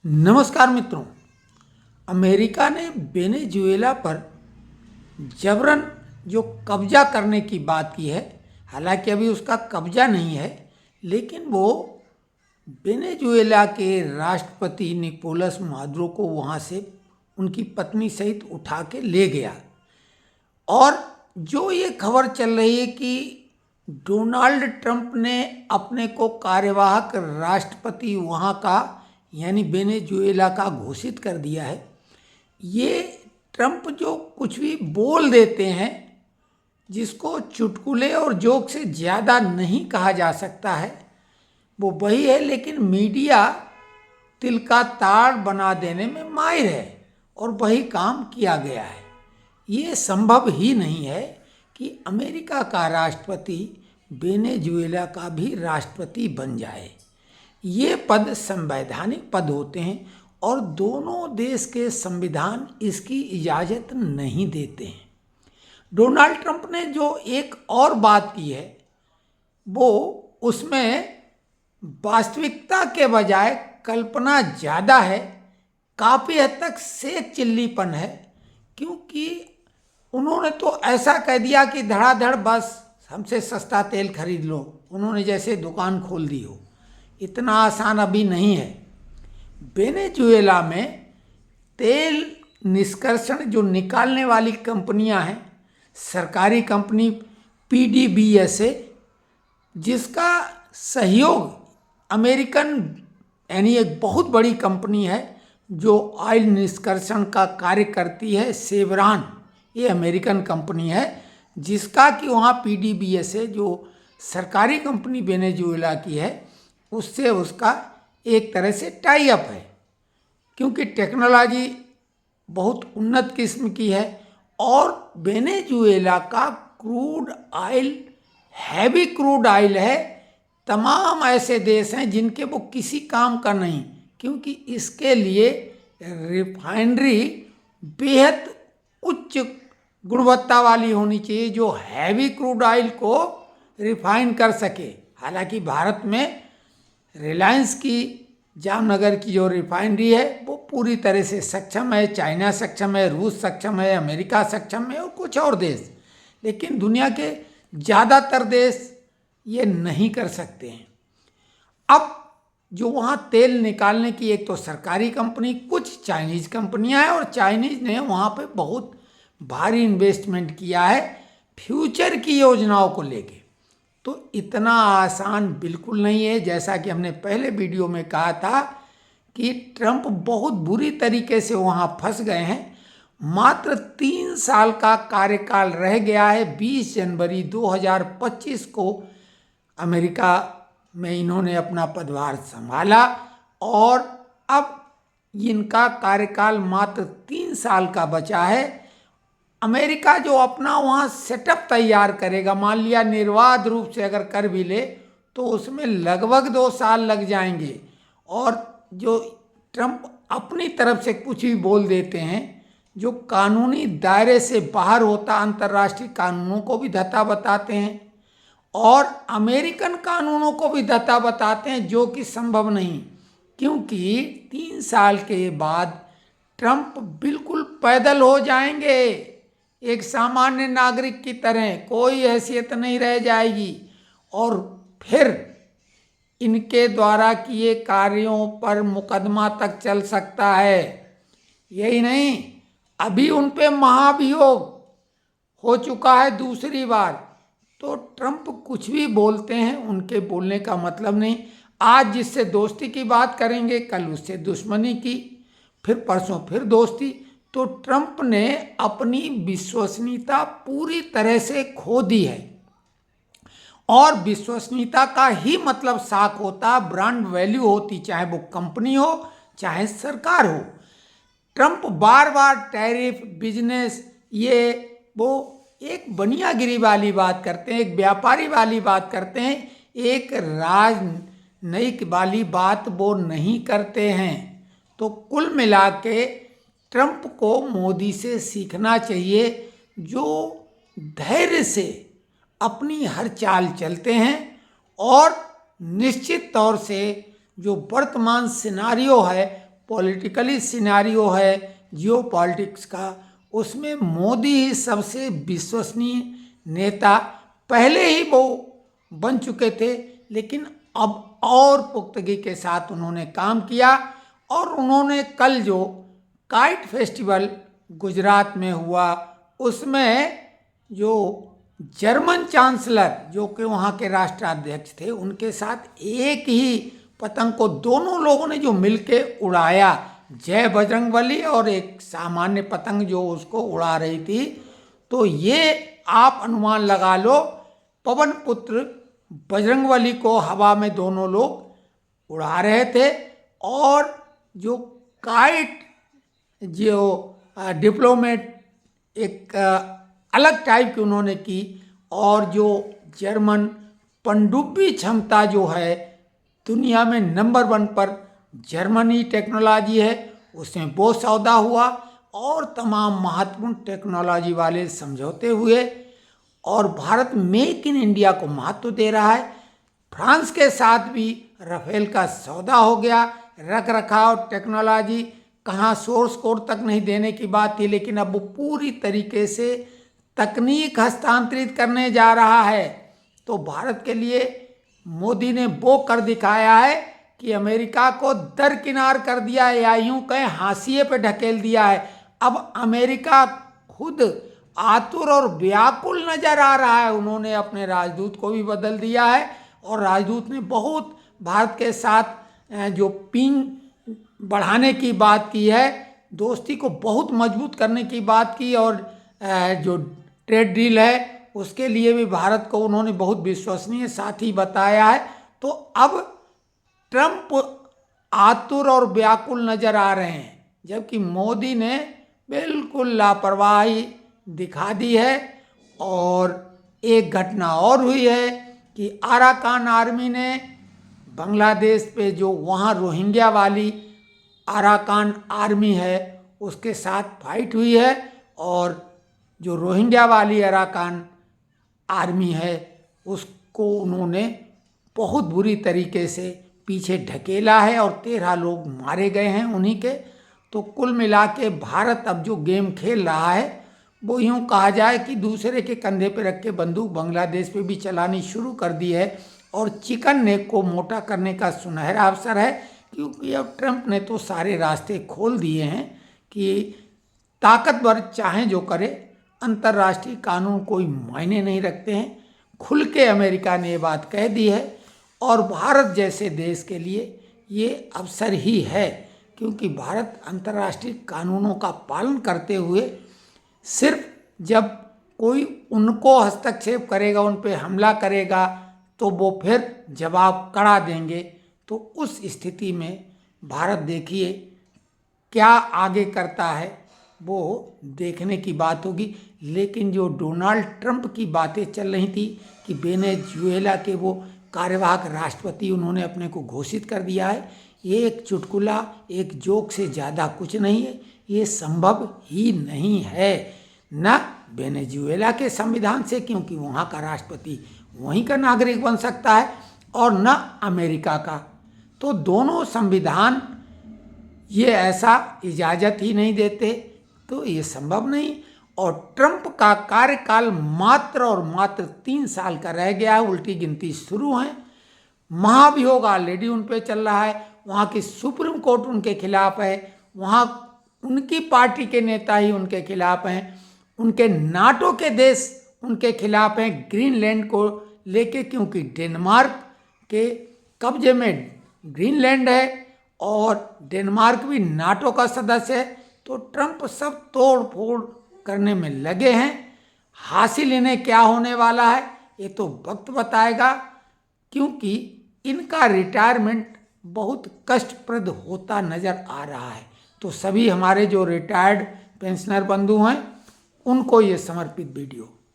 नमस्कार मित्रों। अमेरिका ने वेनेजुएला पर जबरन जो कब्जा करने की बात की है, हालांकि अभी उसका कब्जा नहीं है, लेकिन वो वेनेजुएला के राष्ट्रपति निकोलस मादुरो को वहाँ से उनकी पत्नी सहित उठा के ले गया। और जो ये खबर चल रही है कि डोनाल्ड ट्रंप ने अपने को कार्यवाहक राष्ट्रपति वहाँ का यानी वेनेजुएला का घोषित कर दिया है। ये ट्रंप जो कुछ भी बोल देते हैं, जिसको चुटकुले और जोक से ज़्यादा नहीं कहा जा सकता है, वो वही है। लेकिन मीडिया तिल का ताड़ बना देने में माहिर है और वही काम किया गया है। ये संभव ही नहीं है कि अमेरिका का राष्ट्रपति वेनेजुएला का भी राष्ट्रपति बन जाए। ये पद संवैधानिक पद होते हैं और दोनों देश के संविधान इसकी इजाज़त नहीं देते हैं। डोनाल्ड ट्रंप ने जो एक और बात की है, वो उसमें वास्तविकता के बजाय कल्पना ज़्यादा है, काफ़ी हद तक सेक चिल्लीपन है। क्योंकि उन्होंने तो ऐसा कह दिया कि धड़ाधड़ बस हमसे सस्ता तेल खरीद लो, उन्होंने जैसे दुकान खोल दी हो। इतना आसान अभी नहीं है। वेनेजुएला में तेल निष्कर्षण जो निकालने वाली कंपनियां हैं, सरकारी कंपनी PDVSA, जिसका सहयोग अमेरिकन यानी एक बहुत बड़ी कंपनी है जो ऑयल निष्कर्षण का कार्य करती है, सेवरान, ये अमेरिकन कंपनी है, जिसका कि वहाँ PDVSA जो सरकारी कंपनी वेनेजुएला की है, उससे उसका एक तरह से टाई अप है। क्योंकि टेक्नोलॉजी बहुत उन्नत किस्म की है और वेनेजुएला का crude oil heavy crude oil है। तमाम ऐसे देश हैं जिनके वो किसी काम का नहीं, क्योंकि इसके लिए रिफाइनरी बेहद उच्च गुणवत्ता वाली होनी चाहिए जो हैवी क्रूड ऑयल को रिफाइन कर सके। हालांकि भारत में रिलायंस की जामनगर की जो रिफाइनरी है वो पूरी तरह से सक्षम है, चाइना सक्षम है, रूस सक्षम है, अमेरिका सक्षम है और कुछ और देश, लेकिन दुनिया के ज़्यादातर देश ये नहीं कर सकते हैं। अब जो वहाँ तेल निकालने की एक तो सरकारी कंपनी, कुछ चाइनीज़ कंपनियां हैं और चाइनीज़ ने वहाँ पे बहुत भारी इन्वेस्टमेंट किया है फ्यूचर की योजनाओं को लेके। तो इतना आसान बिल्कुल नहीं है। जैसा कि हमने पहले वीडियो में कहा था कि ट्रंप बहुत बुरी तरीके से वहाँ फंस गए हैं। मात्र 3 साल का कार्यकाल रह गया है। 20 जनवरी 2025 को अमेरिका में इन्होंने अपना पदभार संभाला और अब इनका कार्यकाल मात्र 3 साल का बचा है। अमेरिका जो अपना वहाँ सेटअप तैयार करेगा, मान लिया निर्बाध रूप से अगर कर भी ले, तो उसमें लगभग 2 साल लग जाएंगे। और जो ट्रंप अपनी तरफ से कुछ भी बोल देते हैं जो कानूनी दायरे से बाहर होता, अंतर्राष्ट्रीय कानूनों को भी धता बताते हैं और अमेरिकन कानूनों को भी धता बताते हैं, जो कि संभव नहीं। क्योंकि 3 साल के बाद ट्रंप बिल्कुल पैदल हो जाएंगे, एक सामान्य नागरिक की तरह, कोई हैसियत नहीं रह जाएगी और फिर इनके द्वारा किए कार्यों पर मुकदमा तक चल सकता है। यही नहीं, अभी उन पे महाभियोग हो चुका है दूसरी बार। तो ट्रंप कुछ भी बोलते हैं, उनके बोलने का मतलब नहीं। आज जिससे दोस्ती की बात करेंगे, कल उससे दुश्मनी की, फिर परसों फिर दोस्ती। तो ट्रंप ने अपनी विश्वसनीयता पूरी तरह से खो दी है और विश्वसनीयता का ही मतलब साख होता, ब्रांड वैल्यू होती, चाहे वो कंपनी हो चाहे सरकार हो। ट्रंप बार बार टैरिफ, बिजनेस, ये वो एक बनियागिरी वाली बात करते हैं, एक व्यापारी वाली बात करते हैं, एक राजनयिक वाली बात वो नहीं करते हैं। तो कुल मिला के ट्रंप को मोदी से सीखना चाहिए, जो धैर्य से अपनी हर चाल चलते हैं और निश्चित तौर से जो वर्तमान सिनारियो है पॉलिटिकली सिनेरियो है जियो पॉलिटिक्स का, उसमें मोदी ही सबसे विश्वसनीय नेता पहले ही वो बन चुके थे, लेकिन अब और पुख्तगी के साथ उन्होंने काम किया। और उन्होंने कल जो काइट फेस्टिवल गुजरात में हुआ उसमें जो जर्मन चांसलर जो कि वहाँ के राष्ट्राध्यक्ष थे उनके साथ एक ही पतंग को दोनों लोगों ने जो मिलके उड़ाया, जय बजरंगबली और एक सामान्य पतंग जो उसको उड़ा रही थी, तो ये आप अनुमान लगा लो पवन पुत्र बजरंगबली को हवा में दोनों लोग उड़ा रहे थे। और जो काइट जो डिप्लोमेट एक अलग टाइप की उन्होंने की, और जो जर्मन पनडुब्बी क्षमता जो है दुनिया में नंबर 1 पर जर्मनी टेक्नोलॉजी है, उसमें वो सौदा हुआ और तमाम महत्वपूर्ण टेक्नोलॉजी वाले समझौते हुए, और भारत मेक इन इंडिया को महत्व दे रहा है। फ्रांस के साथ भी राफेल का सौदा हो गया। रख रखाव टेक्नोलॉजी कहाँ सोर्स कोड तक नहीं देने की बात थी, लेकिन अब वो पूरी तरीके से तकनीक हस्तांतरित करने जा रहा है। तो भारत के लिए मोदी ने वो कर दिखाया है कि अमेरिका को दरकिनार कर दिया है, या यूं कहें हाशिए पे ढकेल दिया है। अब अमेरिका खुद आतुर और व्याकुल नजर आ रहा है। उन्होंने अपने राजदूत को भी बदल दिया है, और राजदूत ने बहुत भारत के साथ जो पिंग बढ़ाने की बात की है, दोस्ती को बहुत मजबूत करने की बात की, और जो ट्रेड डील है उसके लिए भी भारत को उन्होंने बहुत विश्वसनीय साथी बताया है। तो अब ट्रंप आतुर और व्याकुल नजर आ रहे हैं, जबकि मोदी ने बिल्कुल लापरवाही दिखा दी है। और एक घटना और हुई है कि अराकान आर्मी ने बांग्लादेश पे जो वहाँ रोहिंग्या वाली अराकान आर्मी है उसके साथ फाइट हुई है, और जो रोहिंग्या वाली अराकान आर्मी है उसको उन्होंने बहुत बुरी तरीके से पीछे ढकेला है, और 13 लोग मारे गए हैं उन्हीं के। तो कुल मिला के भारत अब जो गेम खेल रहा है वो यूँ कहा जाए कि दूसरे के कंधे पे रख के बंदूक बांग्लादेश पे भी चलानी शुरू कर दी है, और चिकन नेक को मोटा करने का सुनहरा अवसर है। क्योंकि अब ट्रंप ने तो सारे रास्ते खोल दिए हैं कि ताकतवर चाहे जो करे, अंतर्राष्ट्रीय कानून कोई मायने नहीं रखते हैं। खुल के अमेरिका ने ये बात कह दी है, और भारत जैसे देश के लिए ये अवसर ही है, क्योंकि भारत अंतर्राष्ट्रीय कानूनों का पालन करते हुए सिर्फ जब कोई उनको हस्तक्षेप करेगा, उन पे हमला करेगा, तो वो फिर जवाब कड़ा देंगे। तो उस स्थिति में भारत देखिए क्या आगे करता है, वो देखने की बात होगी। लेकिन जो डोनाल्ड ट्रंप की बातें चल रही थी कि वेनेजुएला के वो कार्यवाहक राष्ट्रपति उन्होंने अपने को घोषित कर दिया है, ये एक चुटकुला, एक जोक से ज़्यादा कुछ नहीं है। ये संभव ही नहीं है, न वेनेजुएला के संविधान से, क्योंकि वहाँ का राष्ट्रपति वहीं का नागरिक बन सकता है, और न अमेरिका का। तो दोनों संविधान ये ऐसा इजाज़त ही नहीं देते, तो ये संभव नहीं। और ट्रंप का कार्यकाल मात्र और मात्र 3 साल का रह गया है, उल्टी गिनती शुरू है। महाभियोग ऑलरेडी उन पे चल रहा है, वहाँ की सुप्रीम कोर्ट उनके खिलाफ है, वहाँ उनकी पार्टी के नेता ही उनके खिलाफ हैं, उनके नाटो के देश उनके खिलाफ हैं ग्रीनलैंड को लेके, क्योंकि डेनमार्क के कब्जे में ग्रीनलैंड है और डेनमार्क भी नाटो का सदस्य है। तो ट्रंप सब तोड़ फोड़ करने में लगे हैं। हासिल इन्हें क्या होने वाला है ये तो वक्त बताएगा, क्योंकि इनका रिटायरमेंट बहुत कष्टप्रद होता नज़र आ रहा है। तो सभी हमारे जो रिटायर्ड पेंशनर बंधु हैं उनको ये समर्पित वीडियो।